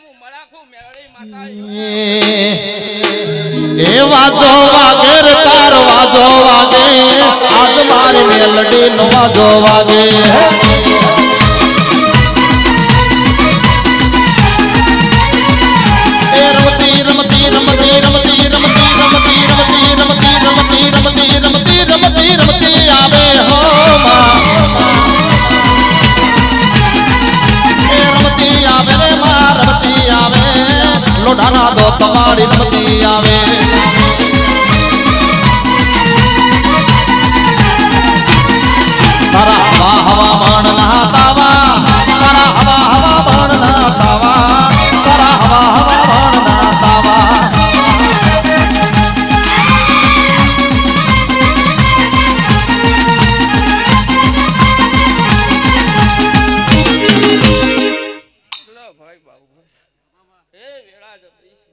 હું મરાખું મેળી માતા એ વાજો વાગે રે તાર વાજો વાગે આજ મારી મેલડી નો વાજો વાગે એ રમતી રમતી રમતી રમતી રમતી રમતી રમતી રમતી રમતી રમતી રમતી રમતી રમતી આવે હો માં એ રમતી આવે રે માં રમતી આવે લોઢાના દો તમારી રમતી આવે તારા હવા હવા બાણ ના તાવા તારા હવા હવા બાણ ના તાવા તારા હવા હવા બાણ ના તાવા ભાઈ બાબુ હે વેળા જબરી છે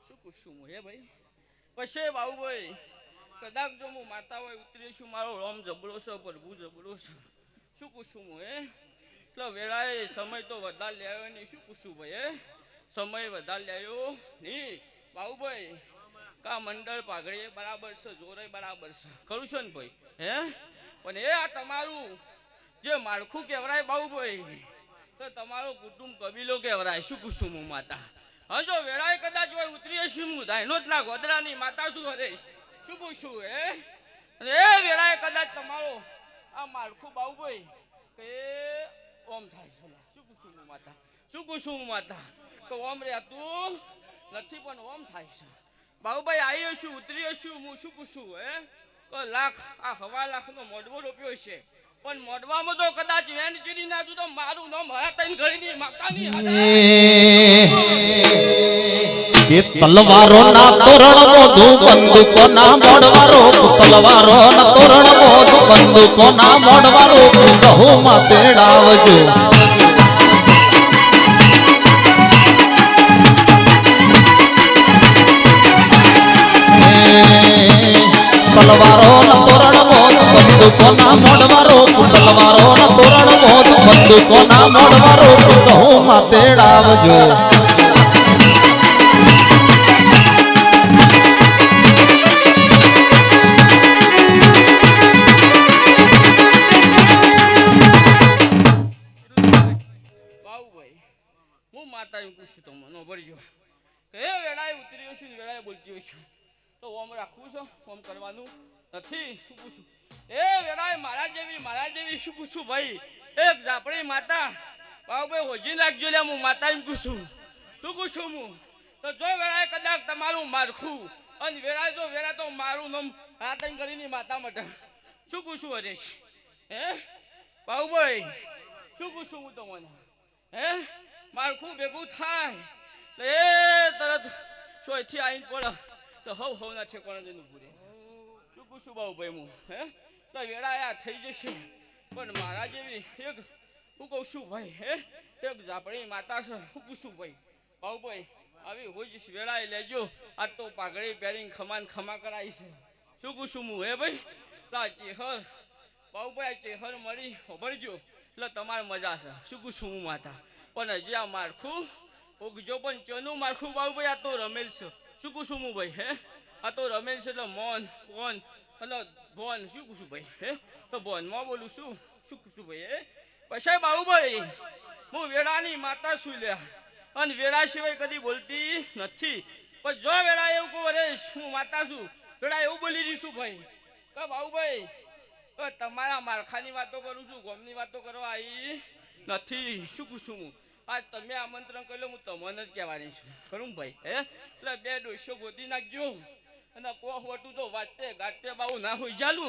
શું પૂછું હું હે ભાઈ પછી બાબુભાઈ કદાચ જો હું માતા હોય ઉતરી છું મારો રોમ જબડો છે પ્રભુ જબડો છે શું પૂછું હું હે એટલે વેળાએ સમય તો વધારે લ્યાયો નહીં શું પૂછું ભાઈ હે સમય વધારે લ્યાયો નહીં બાબુભાઈ કા મંડળ પાઘડીએ બરાબર છે જોરે બરાબર છે ખરું છે ને ભાઈ હે પણ એ આ તમારું જે માળખું કહેવાય બાબુભાઈ તો તમારો કુટુંબ કબીલો કહેવાય શું પૂછું હું માતા હા જો વેળાએ કદાચ હોય ઉતરીએ છું હું ધાયનો જ ના ગોદરાની માતા શું હરેશ શું પૂછું હે એ વેળાએ કદાચ તમારો આ માળખું બાબુભાઈ કે ઓમ થાય છે શું પૂછું હું માતા શું પૂછું હું માતા કે ઓમ રહેતું નથી પણ ઓમ થાય છે બાબુભાઈ આવીએ છું ઉતરીએ છું હું શું પૂછું હે કે લાખ આ 1.5 લાખનો મોડવો રોપ્યો છે પણ મોડવામાં તો કદાચ વેણ ચીરી નાખું તો મારું નામ હરા તૈન ઘડીની માતાની કે તલવારો ના તોરણ મોધુ બંદૂકો ના મોડવારો તલવારો ના તોરણ મોધુ બંદૂકો ના મોડવારો જહુ માં તેડાવજો તલવારો ના તોરણ મોધુ બંદૂકો ના મોડવારો તલવારો ના તોરણ મોધુ બંદૂકો ના મોડવારો જહુ માં તેડાવજો માતા એમ પૂછ્યું તો મને ભરજો કે એ વેળાએ ઉતર્યો છું વેળાએ બોલતી હોય છું તો ઓમ રાખવું છે ઓમ કરવાનું નથી શું પૂછું એ વેળાએ મારા જેવી શું પૂછું ભાઈ એક ઝાપડી માતા બાબુભાઈ હોજી રાખજો લે હું માતા એમ પૂછું શું પૂછું હું તો જો વેળાએ કદાચ તમારું મારખું અને વેળાએ જો વેળા તો મારું નામ હાથન કરીને માતા માટે શું પૂછું હરેશ હે બાબુભાઈ શું પૂછું હું તમને હે માળખું ભેગું થાય તો એ તરત ચોથી આવીને પડે તો હવ ના ઠેકાણા જઈને પૂરે શું પૂછું બાબુભાઈ હું હે તો વેળા આ થઈ જશે પણ મારા જેવી એક હું કહું છું ભાઈ હે એક ઝાપડી માતા છે શું પૂછું ભાઈ બાબુભાઈ આવી હોય જશે વેળાએ લેજો આ તો પાઘડી પહેરીને ખમા કરાવી છે શું પૂછું હું હે ભાઈ લા ચેહર બાબુભાઈ ચેહર મળી ભરજો એટલે તમારે મજા છે શું પૂછું હું માતા પણ હજી આ માળખું ઉગજો પણ ચનું માળખું બાબુભાઈ આ તો રમેલ છે શું પૂછું હું ભાઈ હે આ તો રમેલ છે એટલે મોન કોન એટલે ભોન શું પૂછું ભાઈ હે તો ભોનમાં બોલું શું પૂછું ભાઈ હે પછી બાબુભાઈ હું વેળાની માતા છું લ્યા અને વેળા સિવાય કદી બોલતી નથી પણ જો વેળા એવું કહું અરે હું માતા છું વેળા એવું બોલી રહીશું ભાઈ કે બાબુભાઈ તમારા માળખાની વાતો કરું છું ગોમની વાતો કરવા આવી નથી શું પૂછું હું આજ તમે આમંત્રણ કર્યો હું તમને જ કહેવાની છું ખરું ભાઈ હે એટલે 2 ડોસો ગોતી નાખજો અને કોહ વટું તો વાતે ગાતે બાવું ના હોય ચાલુ